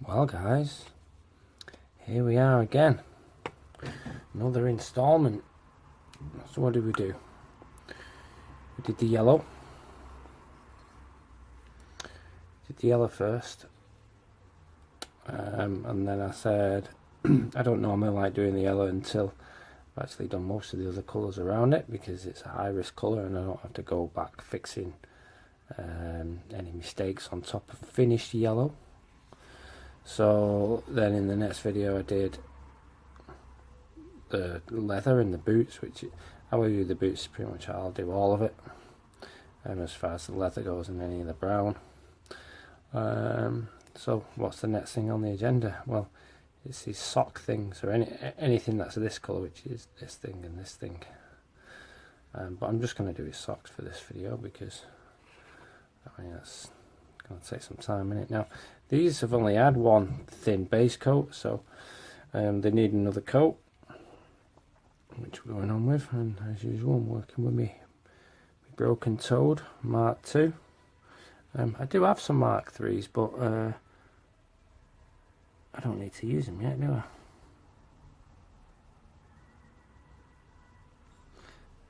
Well guys, here we are again, another installment. So what did we do? We did the yellow. Did the yellow first, and then I said I don't normally like doing the yellow until I've actually done most of the other colours around it, because it's a high risk colour and I don't have to go back fixing any mistakes on top of finished yellow. So then in the next video I did the leather and the boots, which I will do the boots pretty much. I'll do all of it, as far as the leather goes, and any of the brown. So what's the next thing on the agenda? Well, it's these sock things, or anything that's this colour, which is this thing and this thing. But I'm just going to do his socks for this video, because I mean that's going to take some time in it. Now these have only had one thin base coat, so they need another coat, which we're going on with. And as usual, I'm working with me broken toed Mark II. I do have some Mark IIIs, but I don't need to use them yet, do I?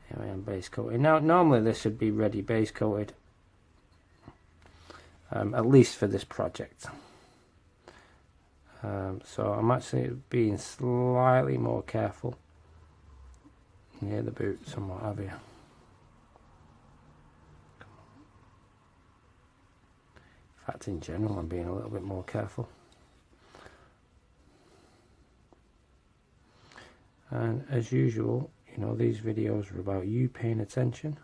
Here I am base coating. Now normally this should be ready base coated, at least for this project. So I'm actually being slightly more careful near the boots and what have you. In fact, in general, I'm being a little bit more careful. And as usual, you know, these videos are about you paying attention.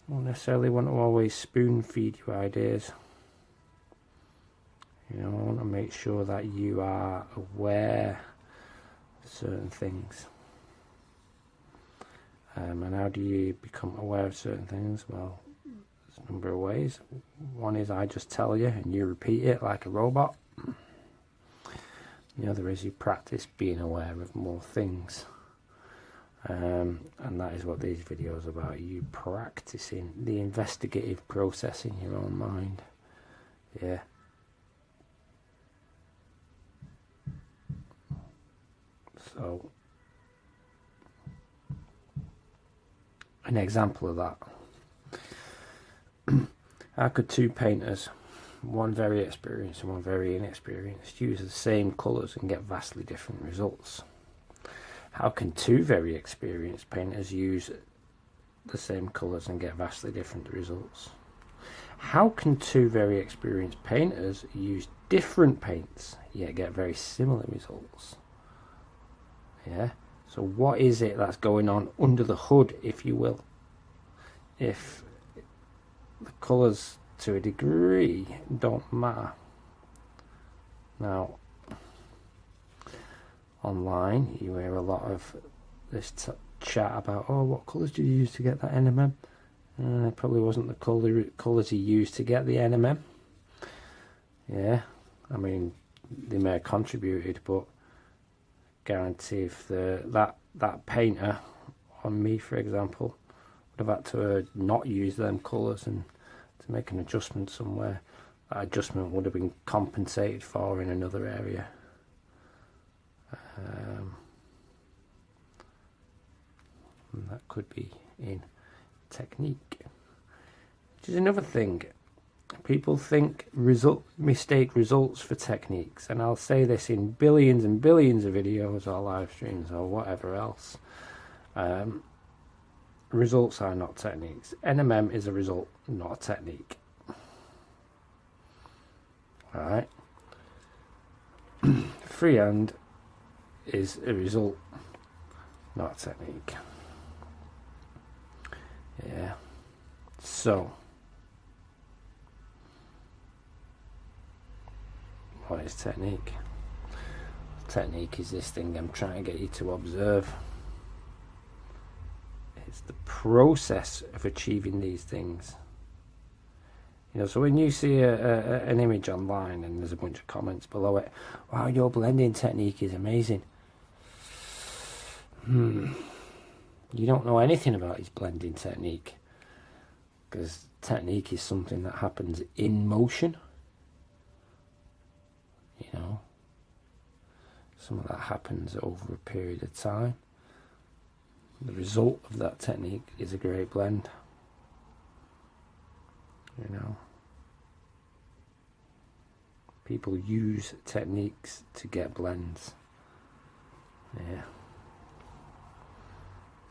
I don't necessarily want to always spoon feed you ideas. You know, I want to make sure that you are aware of certain things. And how do you become aware of certain things? Well, there's a number of ways. One is I just tell you and you repeat it like a robot. The other is you practice being aware of more things. And that is what these videos are about, you practicing the investigative process in your own mind. Yeah. So, an example of that. How could two painters, one very experienced and one very inexperienced, use the same colours and get vastly different results? How can two very experienced painters use the same colours and get vastly different results? How can two very experienced painters use different paints yet get very similar results? Yeah, so what is it that's going on under the hood, if you will? If the colours to a degree don't matter. Now online you hear a lot of this chat about, oh, what colours did you use to get that NMM? It probably wasn't the colours you used to get the NMM. Yeah, I mean, they may have contributed, but guarantee if that painter on me, for example, would have had to not use them colours and to make an adjustment somewhere, that adjustment would have been compensated for in another area. And that could be in technique, which is another thing. People mistake results for techniques, and I'll say this in billions and billions of videos or live streams or whatever else. Results are not techniques. NMM is a result, not a technique. Alright. Freehand is a result, not a technique. Yeah. So, what is technique? Technique is this thing I'm trying to get you to observe. It's the process of achieving these things. You know, so when you see an image online and there's a bunch of comments below it, wow, your blending technique is amazing. You don't know anything about his blending technique, because technique is something that happens in motion. you know. Some of that happens over a period of time. The result of that technique is a great blend, you know. People use techniques to get blends. Yeah.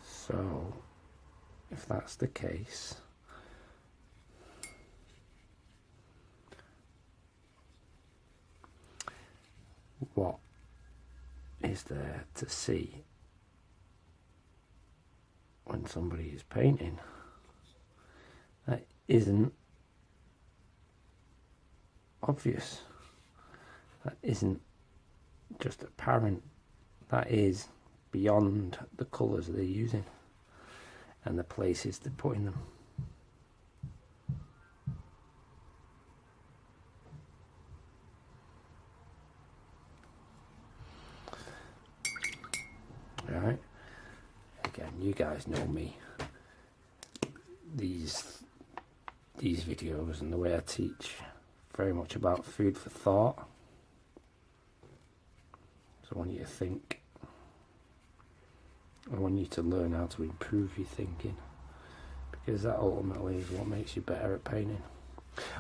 So, if that's the case, what is there to see when somebody is painting that isn't obvious, that isn't just apparent, that is beyond the colours they're using and the places they're putting them? Right, again, you guys know me. These videos and the way I teach, very much about food for thought. So I want you to think. I want you to learn how to improve your thinking, because that ultimately is what makes you better at painting.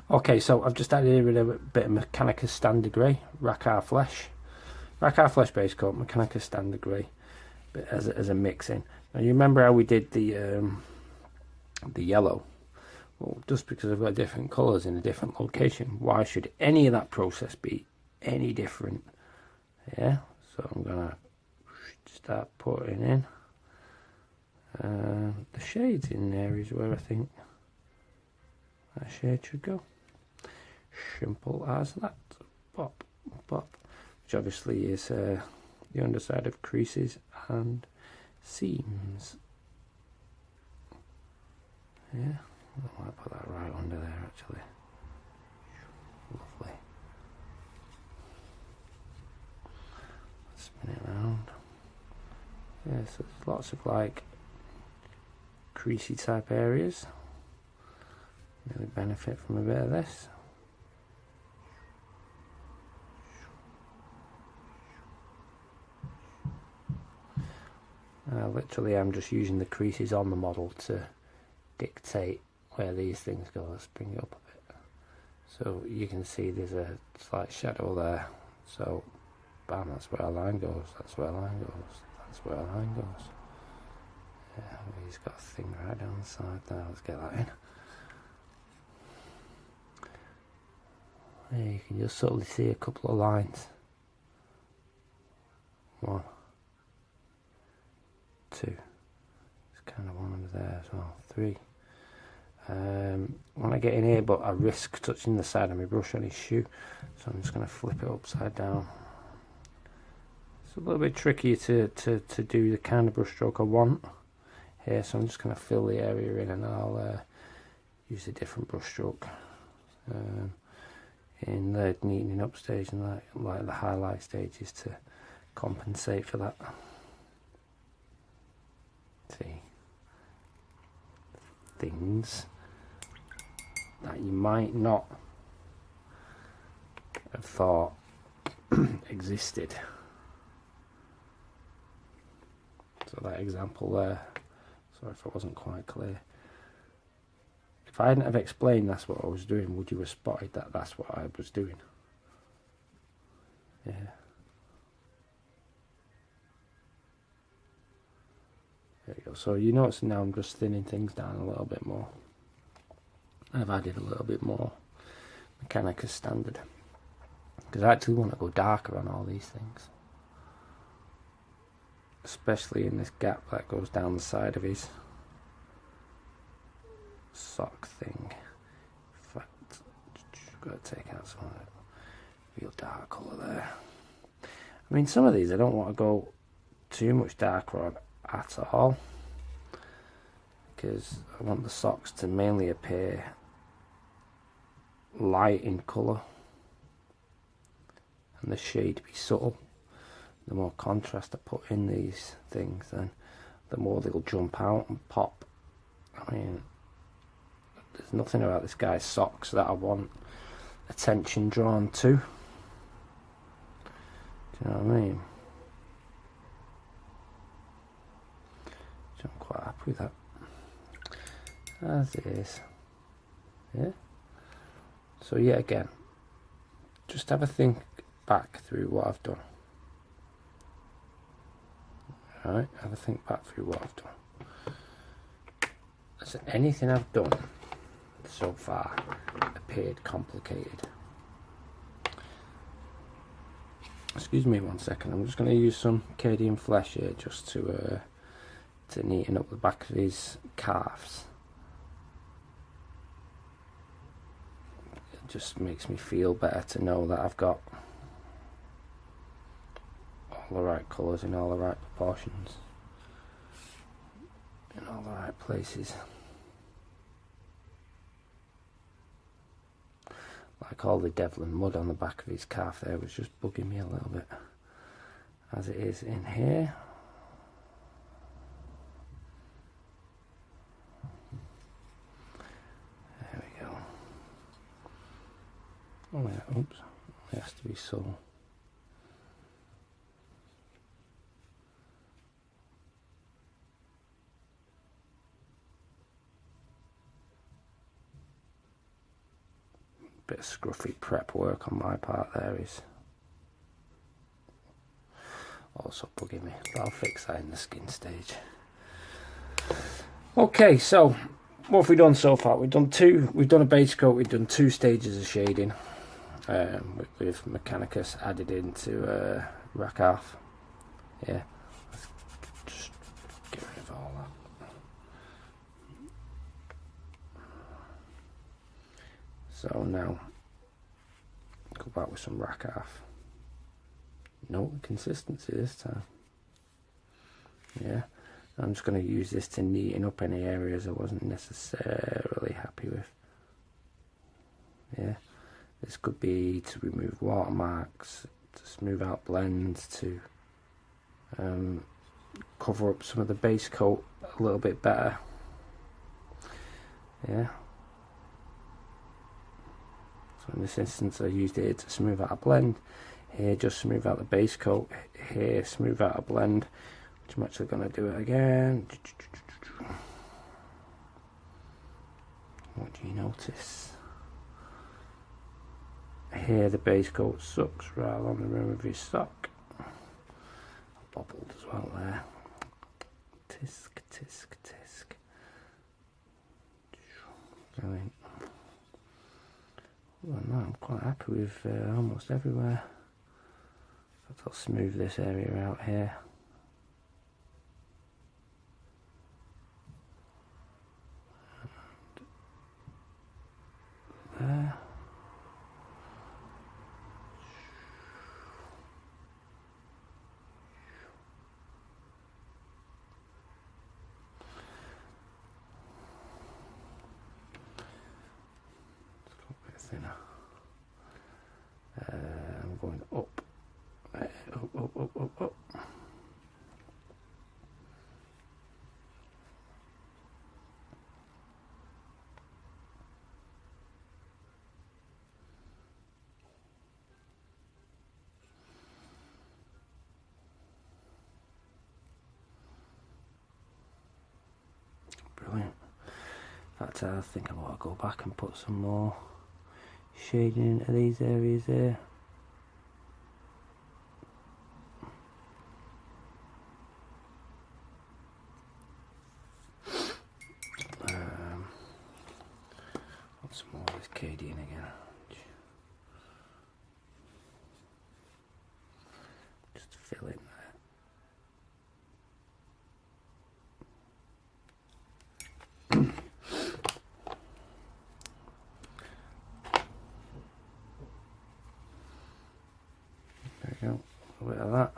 Okay, so I've just added in a bit of Mechanica Standard Grey, Racar Flesh base coat, Mechanica Standard Grey, but as a mix in. Now you remember how we did the yellow? Well, just because I've got different colours in a different location, why should any of that process be any different? Yeah, so I'm gonna start putting in the shades in areas where I think that shade should go. Simple as that. Pop, pop. Which obviously is the underside of creases and seams. Yeah, I might put that right under there actually. Lovely. Spin it around. Yeah, so there's lots of like creasy type areas. Really benefit from a bit of this. Literally I'm just using the creases on the model to dictate where these things go. Let's bring it up a bit. So you can see there's a slight shadow there. So bam, that's where our line goes, that's where our line goes, that's where our line goes. Yeah, he's got a thing right down the side there. Let's get that in. There you can just subtly see a couple of lines. 1, 2. There's kind of one under there as well. 3. When I get in here, but I risk touching the side of my brush on his shoe, so I'm just going to flip it upside down. It's a little bit trickier to do the kind of brush stroke I want here, so I'm just going to fill the area in, and I'll use a different brush stroke in the neatening up stage and like the highlight stages to compensate for that. See, things that you might not have thought existed. So that example there, sorry if I wasn't quite clear. If I hadn't have explained that's what I was doing, would you have spotted that that's what I was doing? Yeah. There you go. So you notice now I'm just thinning things down a little bit more. I've added a little bit more Mechanica Standard, because I actually want to go darker on all these things, especially in this gap that goes down the side of his sock thing. In fact, I've got to take out some of that real dark colour there. I mean, some of these I don't want to go too much darker on at all, because I want the socks to mainly appear light in colour and the shade to be subtle. The more contrast I put in these things, then the more they'll jump out and pop. I mean, there's nothing about this guy's socks that I want attention drawn to. Do you know what I mean? So I'm quite happy with that. As it is. Yeah. So yeah, again, just have a think back through what I've done. Alright, have a think back through what I've done. Has anything I've done so far appeared complicated? Excuse me 1 second, I'm just going to use some Cadian flesh here just to neaten up the back of his calves. It just makes me feel better to know that I've got all the right colours in all the right proportions, in all the right places. Like all the Devlin mud on the back of his calf there was just bugging me a little bit, as it is in here. There we go. Oh yeah, oops, it has to be so. Bit of scruffy prep work on my part there is also bugging me, but I'll fix that in the skin stage. Okay, so what have we done so far? We've done a base coat, we've done 2 stages of shading with Mechanicus added into rack half. Yeah, let's just get rid of all that. So now, go back with some rack half. No consistency this time. Yeah, I'm just going to use this to neaten up any areas I wasn't necessarily happy with. Yeah, this could be to remove watermarks, to smooth out blends, to cover up some of the base coat a little bit better. Yeah. So in this instance I used it to smooth out a blend, here just smooth out the base coat, here smooth out a blend, which I'm actually going to do it again. What do you notice? Here the base coat sucks right on the rim of his sock. Bobbled as well there. Tisk, tisk, tisk. Brilliant. Well, no, I'm quite happy with almost everywhere. I'll smooth this area out here. And there. It's got a bit thinner. I'm going up. Up. Brilliant. In fact, I think I want to go back and put some more shading into these areas there. Some more of this Cadian again. Just fill in there. There we go. A bit of that.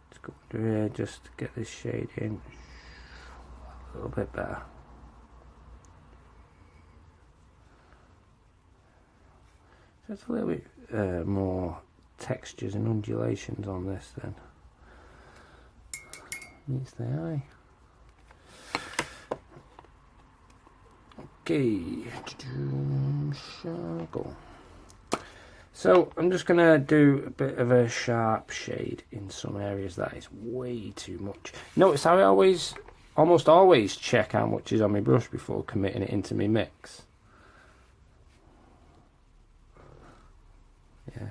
Let's go under here just to get this shade in a little bit better. There's a little bit more textures and undulations on this then. Meets the eye. Okay, go. So I'm just going to do a bit of a sharp shade in some areas. That is way too much. Notice how I almost always check how much is on my brush before committing it into my mix. Yeah,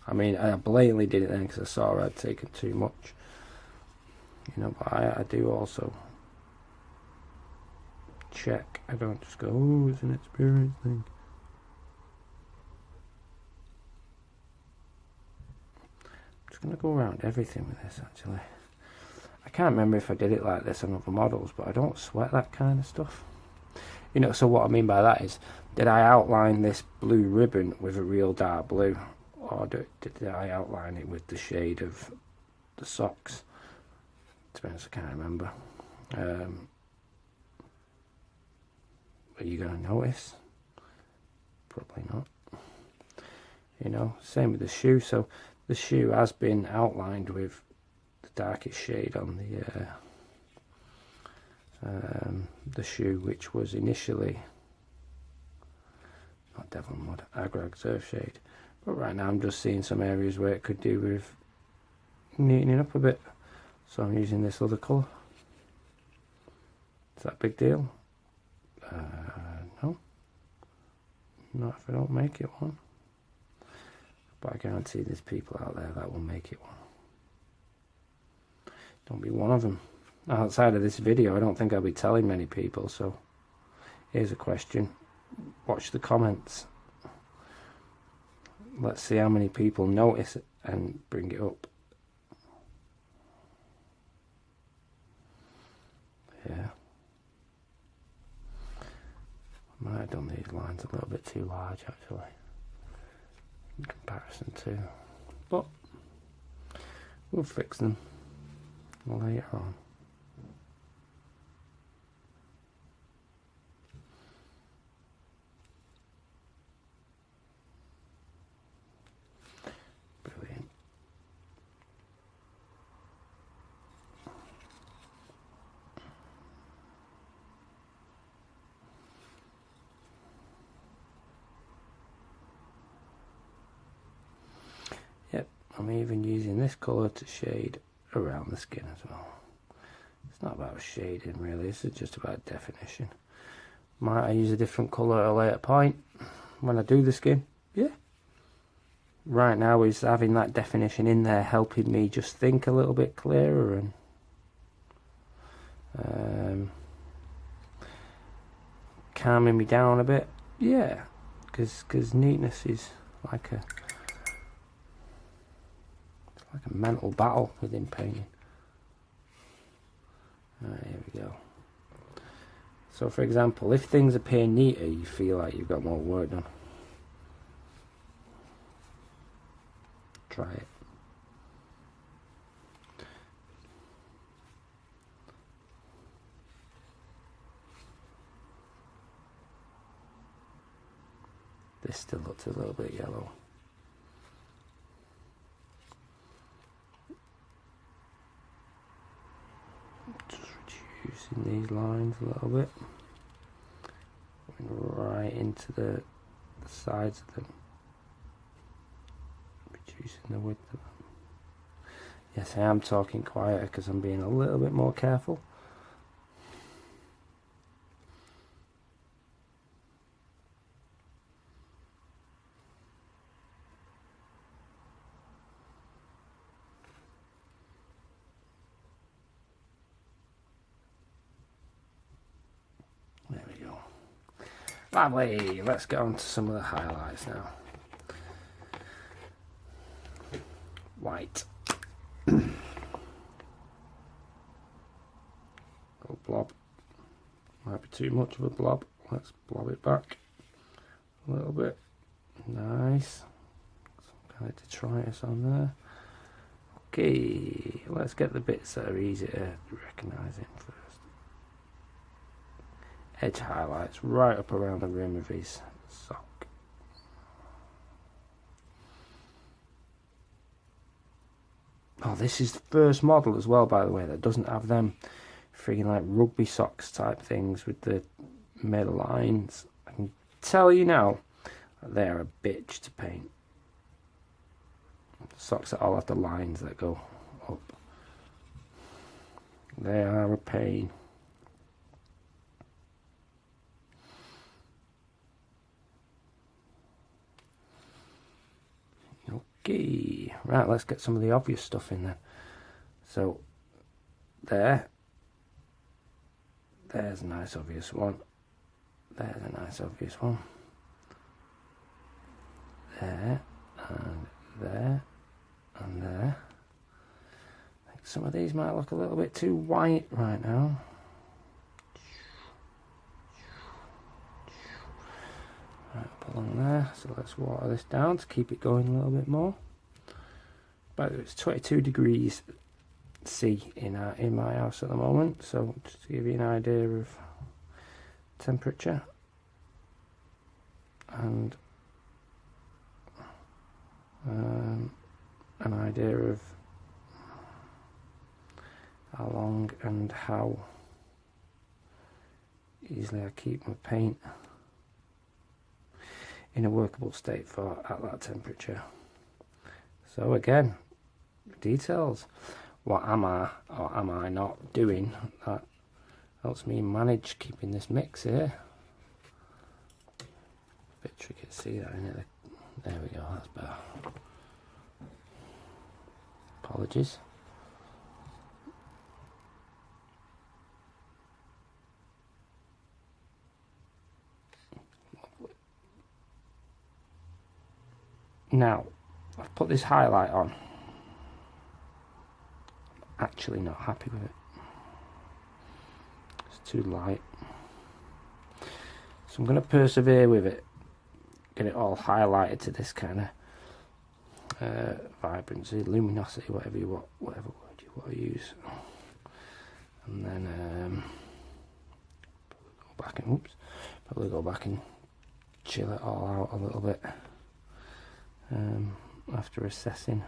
I mean, I blatantly did it then because I saw I'd taken too much. You know, but I do also check. I don't just go, oh, it's an experience thing. I'm just going to go around everything with this, actually. I can't remember if I did it like this on other models, but I don't sweat that kind of stuff. You know, so what I mean by that is, did I outline this blue ribbon with a real dark blue? Or did I outline it with the shade of the socks? To be honest, I can't remember. Are you going to notice? Probably not. You know, same with the shoe. So the shoe has been outlined with the darkest shade on the shoe, which was initially not Devil Mud, Agra Reserve shade. But right now I'm just seeing some areas where it could do with neatening up a bit. So I'm using this other colour. Is that a big deal? No. Not if I don't make it one. But I guarantee there's people out there that will make it one. Don't be one of them. Outside of this video, I don't think I'll be telling many people, so here's a question. Watch the comments. Let's see how many people notice it and bring it up. Yeah. I might have done these lines a little bit too large, actually, in comparison to, but we'll fix them later on. Brilliant. Yep, I'm even using this colour to shade around the skin as well. It's not about shading really, this is just about definition. Might I use a different colour at a later point when I do the skin? Yeah. Right now is having that definition in there helping me just think a little bit clearer and calming me down a bit. Yeah, because neatness is like a mental battle within painting. Alright, here we go. So for example, if things appear neater, you feel like you've got more work done. Try it. This still looks a little bit yellow. Just reducing these lines a little bit. Going right into the sides of them. Reducing the width of them. Yes, I am talking quieter because I'm being a little bit more careful. There we go. Lovely. Let's get on to some of the highlights now. White. Go blob. Might be too much of a blob. Let's blob it back a little bit. Nice. Some kind of detritus on there. Okay, let's get the bits that are easy to recognise in first. Edge highlights right up around the rim of his sock. Oh, this is the first model as well, by the way, that doesn't have them freaking like rugby socks type things with the middle lines. I can tell you now that they're a bitch to paint. Socks that all have the lines that go up. They are a pain. Okay, right, let's get some of the obvious stuff in then. So, there's a nice obvious one. There's a nice obvious one. There, and there, and there. I think some of these might look a little bit too white right now. Right, up along there. So let's water this down to keep it going a little bit more. By the way, it's 22 degrees C in my house at the moment, so just to give you an idea of temperature and an idea of how long and how easily I keep my paint in a workable state for at that temperature. So again, details. What am I or am I not doing that helps me manage keeping this mix here? A bit tricky to see that in it. There we go, that's better. Apologies. Now, I've put this highlight on. Actually not happy with it. It's too light. So I'm going to persevere with it. Get it all highlighted to this kind of vibrancy, luminosity, whatever word you want to use. And then probably go back and chill it all out a little bit after assessing.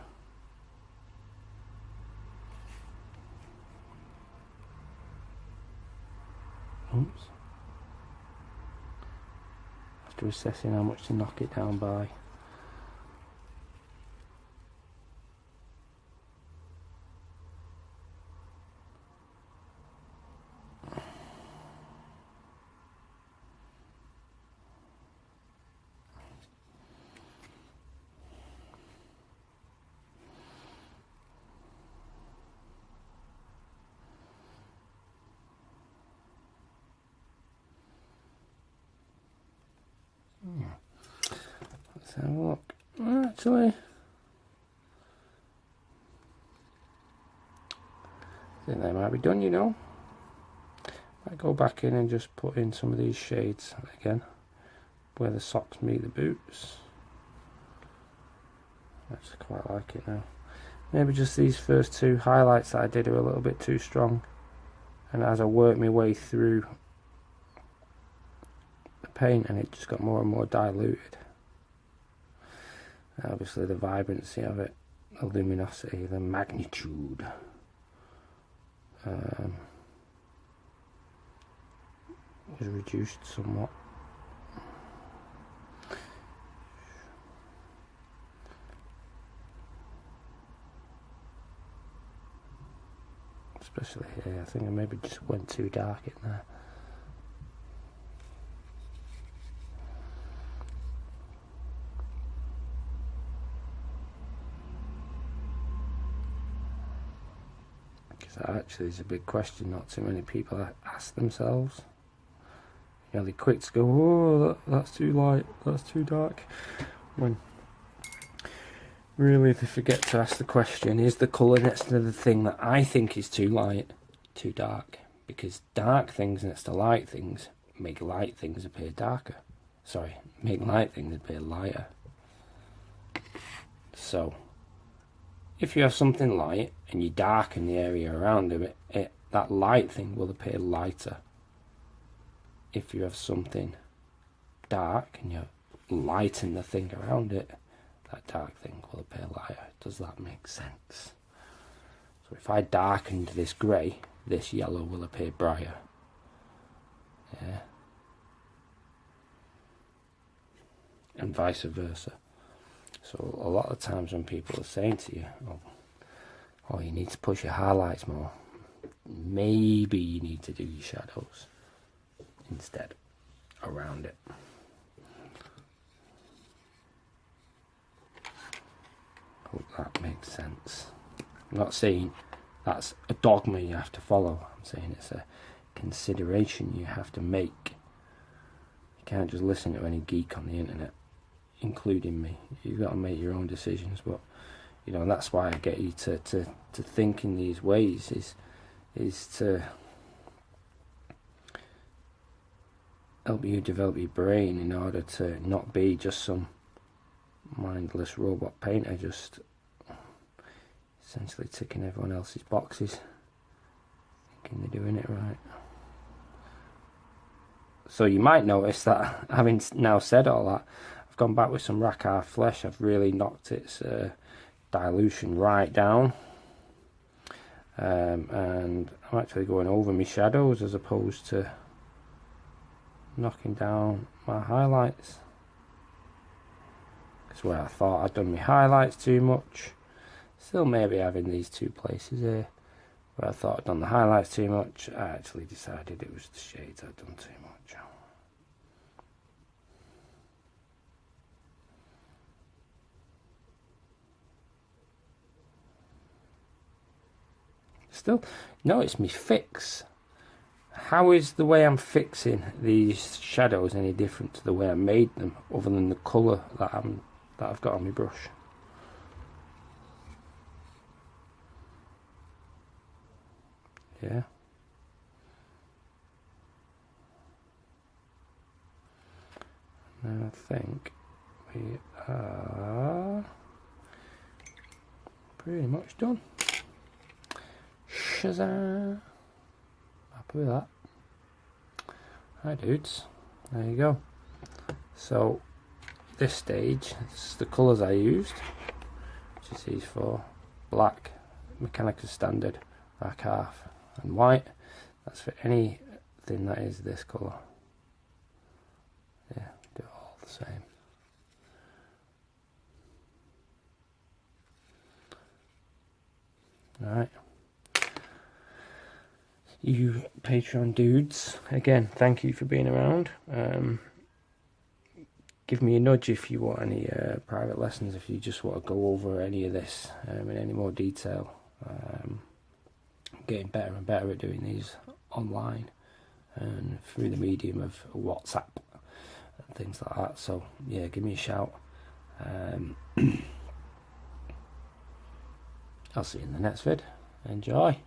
After assessing how much to knock it down by. Let's have a look. Actually, I think they might be done, you know. I go back in and just put in some of these shades again, where the socks meet the boots. I just quite like it now. Maybe just these first two highlights that I did are a little bit too strong, and as I work my way through the paint, and it just got more and more diluted. Obviously the vibrancy of it, the luminosity, the magnitude was reduced somewhat. Especially here, I think I maybe just went too dark in there. That actually is a big question not too many people ask themselves. You know, they're quick to go, oh, that's too light, that's too dark. When really they forget to ask the question, is the colour next to the thing that I think is too light, too dark? Because dark things next to light things make light things appear darker. Sorry, make light things appear lighter. So, if you have something light and you darken the area around it, that light thing will appear lighter. If you have something dark and you lighten the thing around it, that dark thing will appear lighter. Does that make sense? So if I darkened this grey, this yellow will appear brighter. Yeah. And vice versa. So a lot of times when people are saying to you, oh, you need to push your highlights more, maybe you need to do your shadows instead around it. Hope that makes sense. I'm not saying that's a dogma you have to follow. I'm saying it's a consideration you have to make. You can't just listen to any geek on the internet, including me. You've got to make your own decisions. But you know, that's why I get you to think in these ways, is to help you develop your brain in order to not be just some mindless robot painter, just essentially ticking everyone else's boxes, thinking they're doing it right. So you might notice that, having now said all that, I've gone back with some Racar Flesh. I've really knocked its dilution right down, and I'm actually going over my shadows as opposed to knocking down my highlights. It's where I thought I'd done my highlights too much. Still maybe having these two places here where I thought I'd done the highlights too much. I actually decided it was the shades I'd done too much. Still, notice me fix. How is the way I'm fixing these shadows any different to the way I made them, other than the colour that I've got on my brush? Yeah. And I think we are pretty much done. Shazam! Happy with that. Hi dudes, there you go. So this stage, this is the colours I used, which is these four: black, mechanical standard, black half, and white. That's for anything that is this colour. Yeah, do it all the same. Alright. You Patreon dudes, again, thank you for being around. Give me a nudge if you want any private lessons, if you just want to go over any of this in any more detail. I'm getting better and better at doing these online and through the medium of WhatsApp and things like that. So yeah, give me a shout. I'll see you in the next vid. Enjoy.